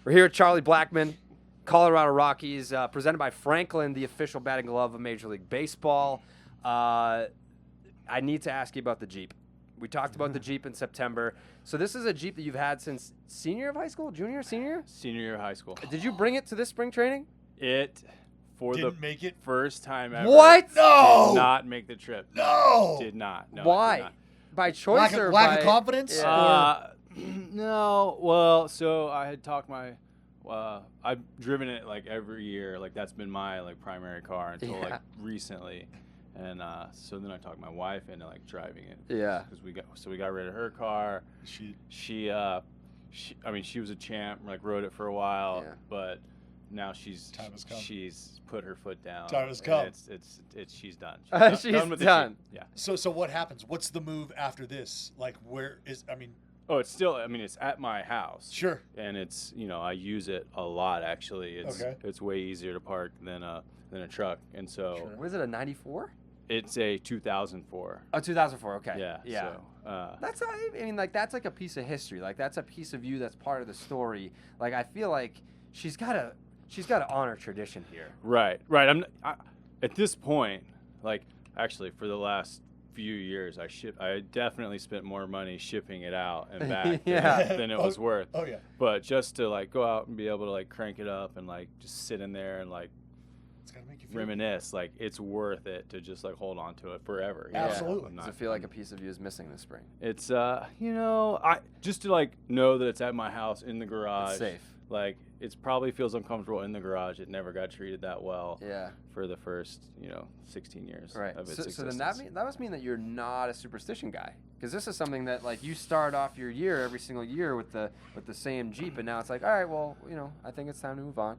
We're here with Charlie Blackmon, Colorado Rockies, presented by Franklin, the official batting glove of Major League Baseball. I need to ask you about the Jeep. We talked about the Jeep in September. So this is a Jeep that you've had since senior year of high school, junior, senior? Senior year of high school. Did you bring it to this spring training? Didn't make it? First time ever. What? No! Did not make the trip. No! Did not. No, Why? Did not. By choice or lack by of confidence? Yeah. No. Well, so I had talked I've driven it like every year. Like that's been my like primary car until like recently. And so then I talked my wife into like driving it. Yeah. Because we got rid of her car. She was a champ. Like rode it for a while, but now she's put her foot down. Time has come. She's done. She's done. With done. Yeah. So what happens? What's the move after this? Like Oh, it's still. it's at my house. Sure. And it's I use it a lot actually. It's way easier to park than a truck, and so. Sure. Was it a 94? It's a 2004. Oh, 2004. Okay. Yeah. Yeah. So, that's like that's like a piece of history. Like that's a piece of you that's part of the story. Like I feel like she's got to honor tradition here. Right. At this point, like actually for the last few years, I definitely spent more money shipping it out and back than it was worth. Oh yeah. But just to like go out and be able to like crank it up and like just sit in there and like It's gotta make you feel reminisce, like it's worth it to just like hold on to it forever. Absolutely. Does it feel like a piece of you is missing this spring? It's I just to like know that it's at my house in the garage. It's safe. Like it probably feels uncomfortable in the garage. It never got treated that well. Yeah. For the first 16 years right. of its So existence. then that must mean that you're not a superstition guy, because this is something that like you start off your year every single year with the same Jeep, and now it's like, all right, well, I think it's time to move on.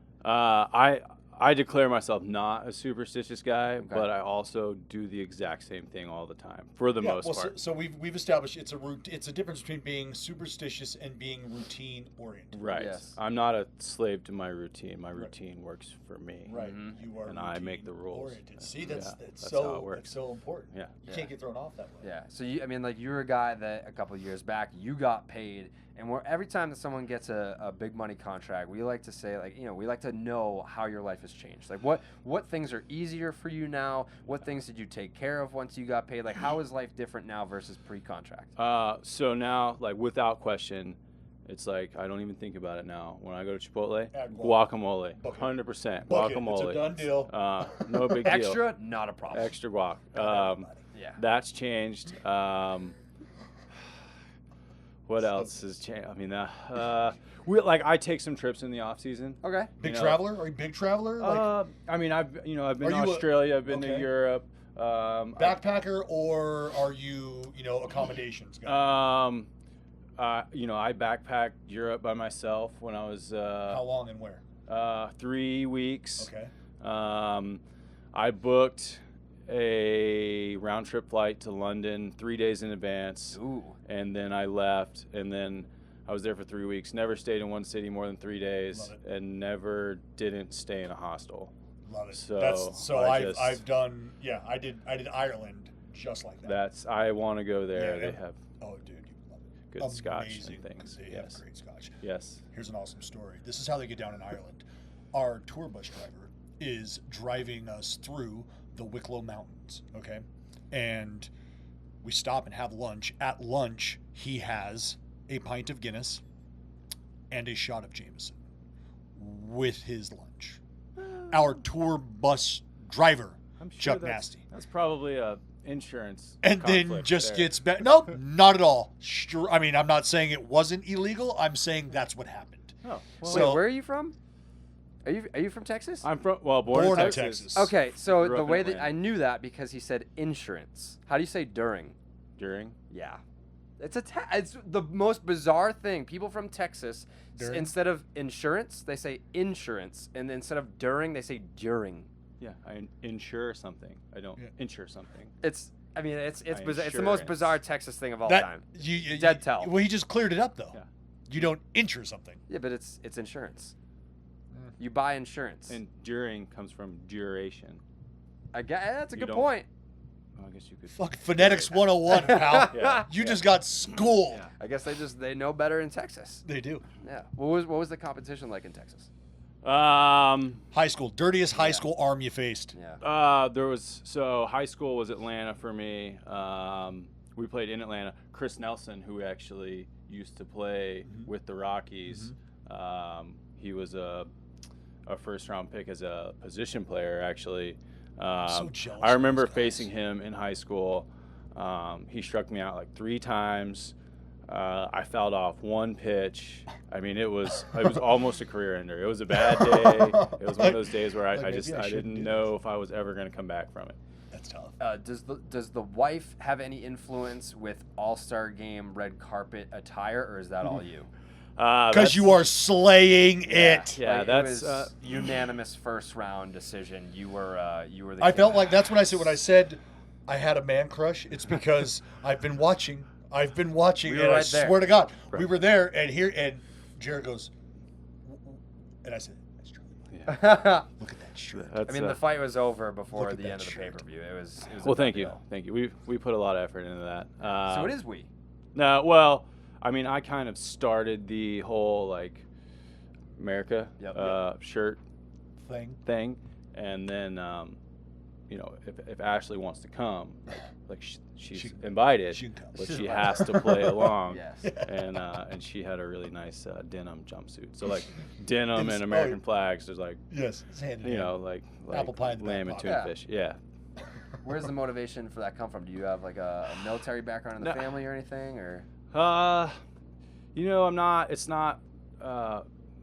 I declare myself not a superstitious guy, but I also do the exact same thing all the time for the most part. So we've established it's a difference between being superstitious and being routine oriented. Right. Yes. I'm not a slave to my routine. My routine works for me. Right. Mm-hmm. You are. And I make the rules. Oriented. See, that's how it works. That's so important. Yeah. You can't get thrown off that way. Yeah. So you're a guy that a couple of years back you got paid, and every time that someone gets a big money contract, we like to say we like to know how your life has changed. Like what things are easier for you now? What things did you take care of once you got paid? Like how is life different now versus pre-contract? So now, like without question, it's like I don't even think about it now. When I go to Chipotle, guacamole, 100% guacamole. It's a done deal. No big deal. Extra, not a problem. Extra guac. Yeah. That's changed. What else has changed? I mean, I take some trips in the off season. Okay. Big traveler? Are you a big traveler? I've been to Australia. I've been to Europe. Backpacker, or are you accommodations guy? I backpacked Europe by myself when I was. How long and where? 3 weeks. Okay. I booked a round trip flight to London 3 days in advance. Ooh. And then I left, and then I was there for 3 weeks. Never stayed in one city more than 3 days, and never didn't stay in a hostel. Love it. So I've done. Yeah, I did Ireland just like that. I want to go there. Yeah, they have. Oh, dude, you love it. Good scotch and things. They have great scotch. Yes. Here's an awesome story. This is how they get down in Ireland. Our tour bus driver is driving us through the Wicklow Mountains, okay? And we stop and have lunch. At lunch, he has a pint of Guinness and a shot of Jameson with his lunch. Our tour bus driver, I'm sure Chuck Nasty. That's probably a insurance and then conflict just there. gets back. Nope, not at all. I mean, I'm not saying it wasn't illegal. I'm saying that's what happened. Oh, well, Wait, where are you from? Are you from Texas? I'm born in Texas. Okay, so Grew the up way in that Atlanta. I knew that because he said insurance. How do you say during? During? Yeah. It's the most bizarre thing. People from Texas, instead of insurance, they say insurance, and instead of during, they say during. Yeah, I insure something. I don't insure something. It's bizarre. It's the most Insurance. bizarre Texas thing of all time. Dead tell. Well, he just cleared it up though. Yeah. You don't insure something. Yeah, but it's insurance. You buy insurance. And during comes from duration. I guess that's a You good don't- point. I guess you could. Fuck phonetics 101, pal. Yeah. You just got schooled. Yeah. I guess they know better in Texas. They do. Yeah. What was the competition like in Texas? High school, dirtiest high school arm you faced. Yeah. High school was Atlanta for me. We played in Atlanta. Chris Nelson, who actually used to play with the Rockies, he was a first round pick as a position player actually. I'm so jealous I remember of those guys. facing him in high school. He struck me out like 3 times. I fouled off 1 pitch. I mean, it was almost a career ender. It was a bad day. It was one of those days where I didn't know if I was ever going to come back from it. That's tough. Does the wife have any influence with All-Star Game red carpet attire, or is that all you? Because you are slaying it. Yeah, Like, that's it was unanimous first round decision. You were the. I king. felt like that's what I said when I said I had a man crush. It's because I've been watching. We And were I right there. swear to God, Right. we were there, and Jared goes, and I said, "That's true. I Look at that shirt." that's, mean, the fight was over Look before at the that end of the shirt. pay-per-view. It was a well, done thank you, deal. thank you. We put a lot of effort into that. So it is we. No, well, I mean, I kind of started the whole like America shirt thing, and then if Ashley wants to come, like she's invited, she can come. but She's she invited. has to play along. Yes. And she had a really nice denim jumpsuit. So like denim It's- and American flags. There's like Yes, it's hand in you hand. know like Apple pie in the lamb back and pocket. tuna Yeah. fish. Yeah. Where's the motivation for that come from? Do you have like a military background in the No. family or anything, or? I'm not. It's not.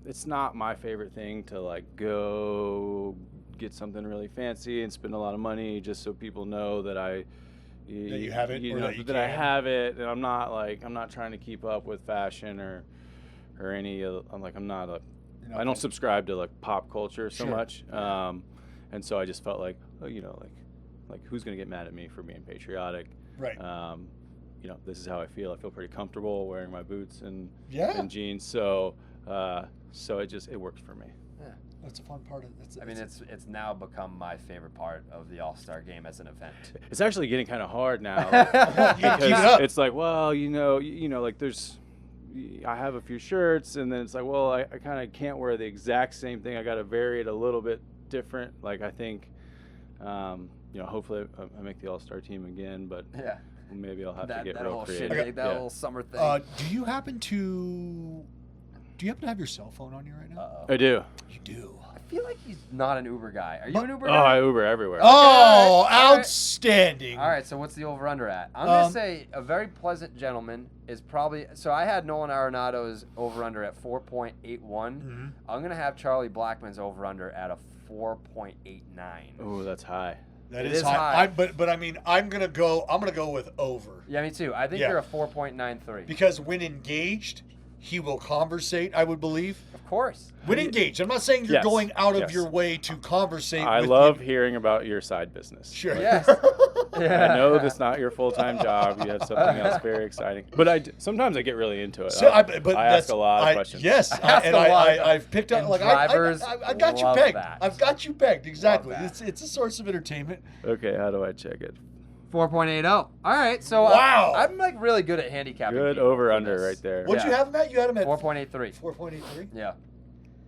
It's not my favorite thing to like go get something really fancy and spend a lot of money just so people know that I. That you have it, or that you I can. have it, and I'm not trying to keep up with fashion or any. I'm not a. I don't subscribe to like pop culture so Sure. much, and so I just felt like, like who's gonna get mad at me for being patriotic? Right. This is how I feel. I feel pretty comfortable wearing my boots and Yeah. jeans. So it works for me. That's a fun part of it. I mean, it's now become my favorite part of the All-Star Game as an event. It's actually getting kind of hard now Keep it because up. it's like, well, like I have a few shirts, and then it's like, well, I kind of can't wear the exact same thing. I got to vary it a little bit different. Like I think, hopefully I make the All-Star team again, but Yeah. maybe I'll have That to get that real whole creative. shit, that Yeah. little summer thing. Do you happen to have your cell phone on you right now? Uh-oh. I do. You do. I feel like he's not an Uber guy. Are you an Uber Oh, guy? I Uber everywhere. Oh, All right. outstanding. All right, so what's the over-under at? I'm going to Um, say a very pleasant gentleman is probably... So I had Nolan Arenado's over-under at 4.81. Mhm. I'm going to have Charlie Blackmon's over-under at a 4.89. Oh, that's high. That It is is high. high. But I mean, I'm gonna go with over Yeah, me too. I think Yeah. you're a 4.93. because when engaged, he will conversate. I would believe. Of course. When engaged, I'm not saying you're Yes, going out of yes. your way to conversate. I with love your- hearing about your side business. Sure. Yes. I know that's not your full-time job. You have something else very exciting. But sometimes I get really into it. So, I but ask that's, a lot of questions. Yes, Ask and a lot of- I've picked up and like drivers I got you love pegged. that. I've got you pegged exactly. that. It's a source of entertainment. Okay, how do I check it? 4.80. All right, so Wow. I'm like really good at handicapping. Good people over for under this. right there. What'd Yeah. you have him at? You had him at 4.83. 4.83. Yeah.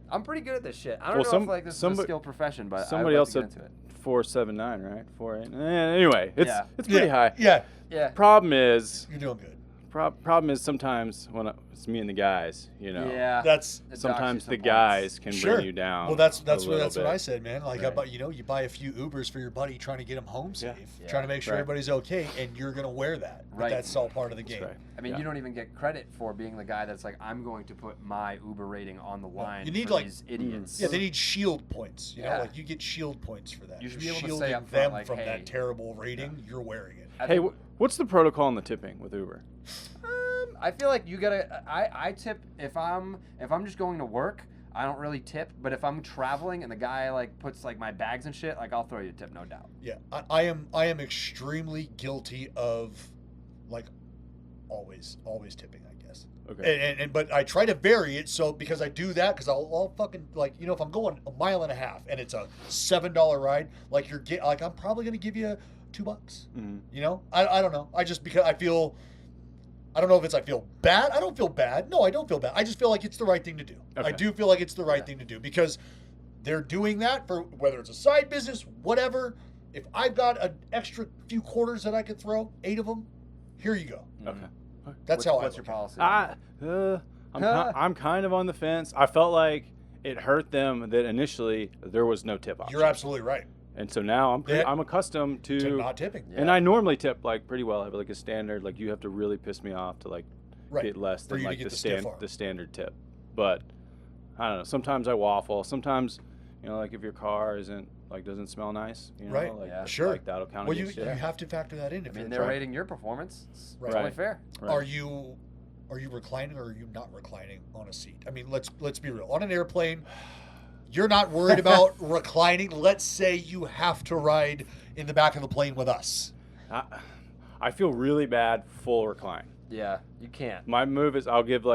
I'm pretty good at this shit. I don't Well, know if like this is a skilled profession, but somebody I'd like else to get said into it. 4.79, right? 4.8. Anyway, it's Yeah. it's pretty high. Yeah, Yeah. Problem is you're doing good. problem is sometimes when it's me and the guys, Yeah. That's It docks sometimes you the some guys can Sure. bring you down. well. That's a little what bit. I said, man. Like, Right. you buy a few Ubers for your buddy, trying to get him home safe, Yeah. trying to make sure Right. everybody's okay, and you're gonna wear that. But Right. that's all part of the That's game. right. I mean, Yeah. you don't even get credit for being the guy that's like, I'm going to put my Uber rating on the line You need, for like- these idiots. Yeah, they need shield points. You know, Yeah. like you get shield points for that. You should You're be able to shielding say up front, them like, from hey. that terrible rating. You're wearing it. I Hey, think- what's the protocol on the tipping with Uber? I feel like you gotta. I tip if I'm just going to work. I don't really tip, but if I'm traveling and the guy like puts like my bags and shit, like I'll throw you a tip, no doubt. Yeah, I am extremely guilty of, like, always tipping, I guess. Okay. And but I try to vary it so because I do that because I'll fucking like if I'm going a mile and a half and it's a $7 ride, like I'm probably gonna give you $2. Mm-hmm. You know, I don't know. I just because I don't know if it's I feel bad. I don't feel bad. No, I don't feel bad. I just feel like it's the right thing to do. Okay. I do feel like it's the right thing to do because they're doing that for whether it's a side business, whatever. If I've got an extra few quarters that I could throw, 8 of them, here you go. Okay. That's What's your policy? I'm kind of on the fence. I felt like it hurt them that initially there was no tip option. You're absolutely right. And so now I'm accustomed To not tipping. Yeah. and I normally tip like pretty well. I have like a standard, like you have to really piss me off to like Right. get less For than you to like get the stiff arm. the standard tip. But I don't know. Sometimes I waffle. Sometimes, you know, like if your car doesn't smell nice, you know, Right. like, Yeah. Sure. like that'll count Well, you against you. have to factor that in. I If mean, you're they're trying- rating your performance. It's Right. only fair. Right. Are you reclining or are you not reclining on a seat? I mean, let's be real. On an airplane, you're not worried about reclining. Let's say you have to ride in the back of the plane with us. I feel really bad full recline. Yeah, you can't. My move is I'll give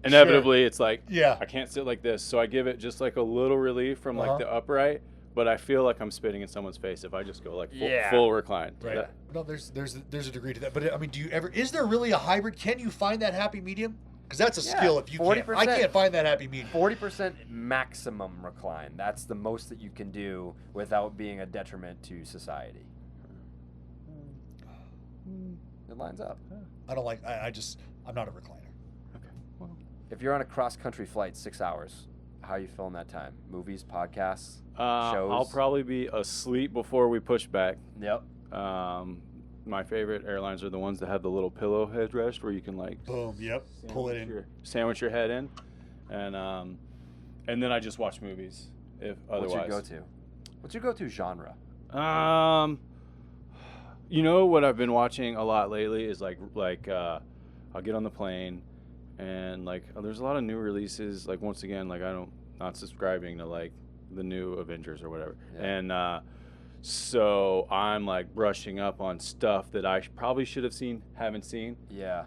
inevitably it's like Yeah. I can't sit like this, so I give it just like a little relief from like the upright, but I feel like I'm spitting in someone's face if I just go like full recline. Right. That- No, there's a degree to that. But I mean, is there really a hybrid? Can you find that happy medium? Because that's a skill if you can't. 40%. I can't find that happy medium. 40% maximum recline. That's the most that you can do without being a detriment to society. It lines up. I don't like, I'm not a recliner. okay. Well, If you're on a cross-country flight, 6 hours, how are you filling that time? Movies, podcasts, shows? I'll probably be asleep before we push back. Yep. My favorite airlines are the ones that have the little pillow headrest where you can like Boom, yep. Pull it in. sandwich your head in, and then I just watch movies. If otherwise, What's your go-to? What's your go-to genre? You know what I've been watching a lot lately is like I'll get on the plane and like there's a lot of new releases. Like once again, like not subscribing to like the new Avengers or whatever, Yeah. and so I'm like brushing up on stuff that I probably should have seen, haven't seen. Yeah.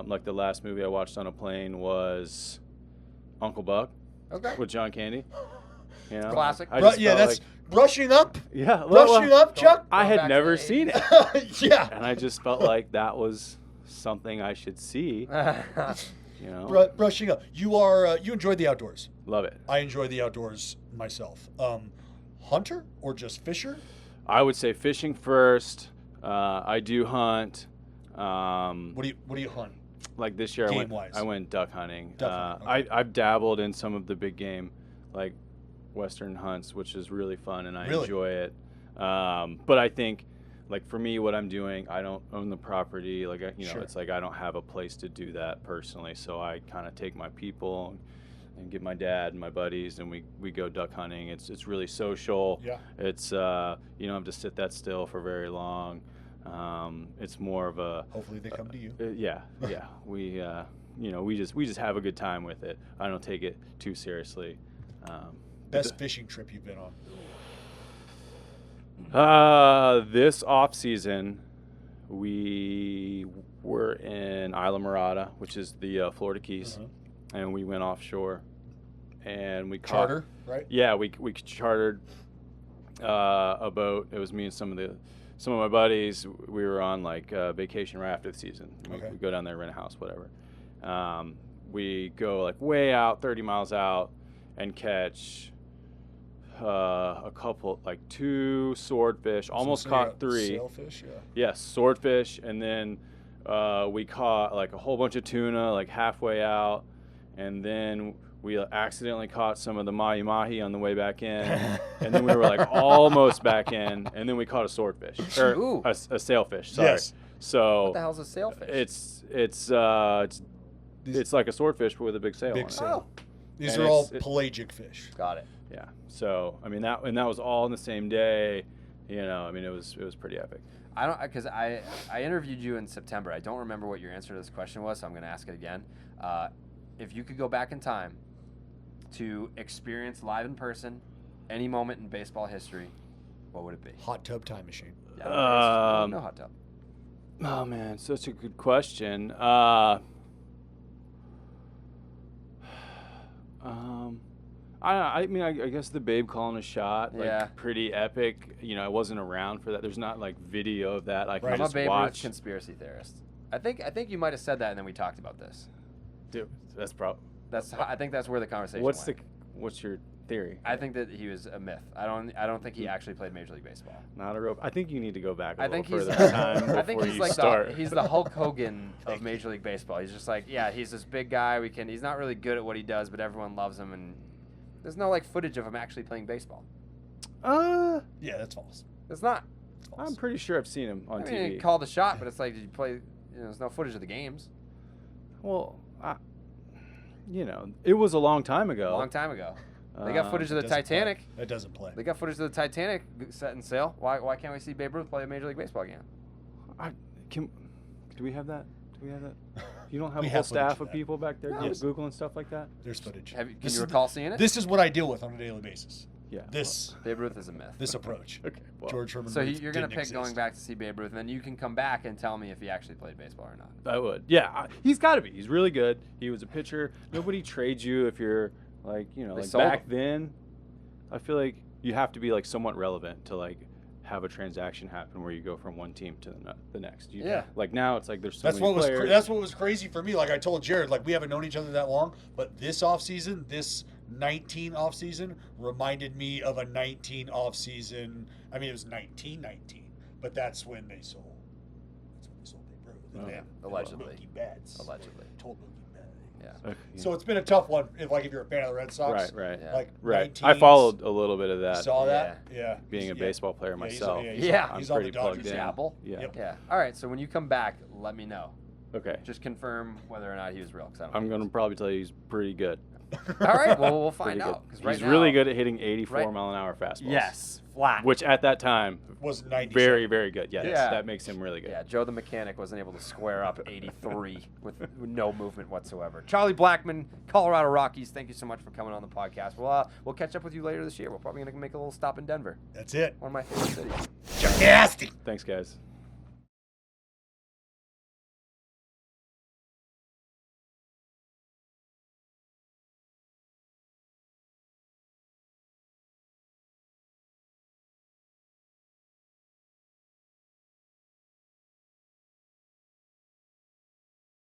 Like the last movie I watched on a plane was Uncle Buck Okay. with John Candy. You know, Classic. I just Yeah, felt that's like, brushing up. yeah, Brushing up, Chuck. I Going had back to never the seen 80s. it. Yeah. And I just felt like that was something I should see. You know, Brushing up. You enjoyed the outdoors. love it. I enjoy the outdoors myself. Hunter or just fisher? I would say fishing first. I do hunt. What do you hunt? Like this year, Game-wise. I went duck hunting. Duck hunting, okay. I've dabbled in some of the big game, like Western hunts, which is really fun and I Really? enjoy it. But I think, like for me, what I'm doing, I don't own the property. Like Sure. it's like I don't have a place to do that personally. So I kind of take my people and get my dad and my buddies, and we go duck hunting. It's really social. Yeah. It's you don't have to sit that still for very long. It's more of a Hopefully they come to you. yeah. We we just have a good time with it. I don't take it too seriously. Best fishing trip you've been on? This off season, we were in Isla Mirada, which is the Florida Keys, and we went offshore, and we caught Charter, right? Yeah, we chartered a boat. It was me and some of my buddies. We were on like vacation right after the season. We go down there, rent a house, whatever. We go like way out, 30 miles out, and catch a couple, like 2 swordfish. Almost caught 3. Sailfish, yeah. Yes, swordfish, and then we caught like a whole bunch of tuna like halfway out, and then we accidentally caught some of the mahi-mahi on the way back in, and then we were like almost back in, and then we caught a swordfish, or Ooh. a sailfish. Sorry. Yes. So What the hell's a sailfish? it's like a swordfish but with a big sail on Big it. sail. These And are all it's- pelagic fish. Got it. Yeah. So I mean that was all in the same day. You know, I mean it was pretty epic. I don't, because I interviewed you in September. I don't remember what your answer to this question was, so I'm going to ask it again. If you could go back in time to experience live in person any moment in baseball history, what would it be? Hot tub time machine. Yeah, no hot tub. Oh man, such a good question. I mean, I guess the Babe calling a shot, like, Yeah. pretty epic. You know, I wasn't around for that. There's not, like, video of that I can Right. I'm a just Babe Ruth watch. conspiracy theorist. I think you might have said that, and then we talked about this. Dude, that's probably. I think that's where the conversation What's went. What's your theory? I think that he was a myth. I don't think he actually played Major League Baseball. Not a real. I think you need to go back a I little think he's further in time I think before he's you like start. he's the Hulk Hogan of Major League Baseball. He's just like, yeah, he's this big guy. He's not really good at what he does, but everyone loves him, and there's no like footage of him actually playing baseball. Yeah, that's false. It's not. It's false. I'm pretty sure I've seen him on I mean, TV. he called the shot, but it's like, did you play? You know, there's no footage of the games. Well, it was a long time ago. A long time ago. They got footage of the It doesn't play. Titanic. It doesn't play. They got footage of the Titanic setting sail. Why can't we see Babe Ruth play a Major League Baseball game? Do we have that? You don't have We a whole have footage staff of of that. people back there No. Googling stuff like that? There's footage. Can This you is recall seeing it? This is what I deal with on a daily basis. Yeah. This Babe Ruth is a myth. this approach. Okay. Well, George Herman. So Ruth you're going to didn't pick going exist. back to see Babe Ruth, and then you can come back and tell me if he actually played baseball or not. I would. Yeah, he's got to be. He's really good. He was a pitcher. Nobody trades you if you're like, like sold back him. then. I feel like you have to be like somewhat relevant to like have a transaction happen where you go from one team to the next. Yeah. Like now it's like there's so That's many what was players. that's what was crazy for me. Like I told Jared, like we haven't known each other that long, but this offseason, this 19 offseason reminded me of a 19 offseason. I mean, it was 1919, but that's when they sold. That's when they sold Babe Ruth. Oh. Them. Allegedly. Mookie Betts. Allegedly. Told Mookie Betts. Yeah. Okay, yeah. So it's been a tough one. If you're a fan of the Red Sox, right. Yeah. Like Right. 19s, I followed a little bit of that. Saw that, yeah. Being a Yeah. baseball player Yeah, he's- myself. Yeah. I'm he's on the pretty plugged Dodgers. in. Apple. Yeah. Yep. Yeah. All right. So when you come back, let me know. Okay. Just confirm whether or not he was real. 'Cause I don't I'm think going to probably tell you he's pretty good. All right. Well, we'll Pretty find good. out. 'Cause right He's now, really good at hitting 84 right- mile an hour fastballs. Yes. Flat. Which at that time, Was 90. very, very good. Yes. Yeah. That makes him really good. Yeah, Joe the mechanic wasn't able to square up 83 with no movement whatsoever. Charlie Blackmon, Colorado Rockies, thank you so much for coming on the podcast. We'll catch up with you later this year. We're probably going to make a little stop in Denver, That's it. one of my favorite cities. Nasty. Thanks, guys.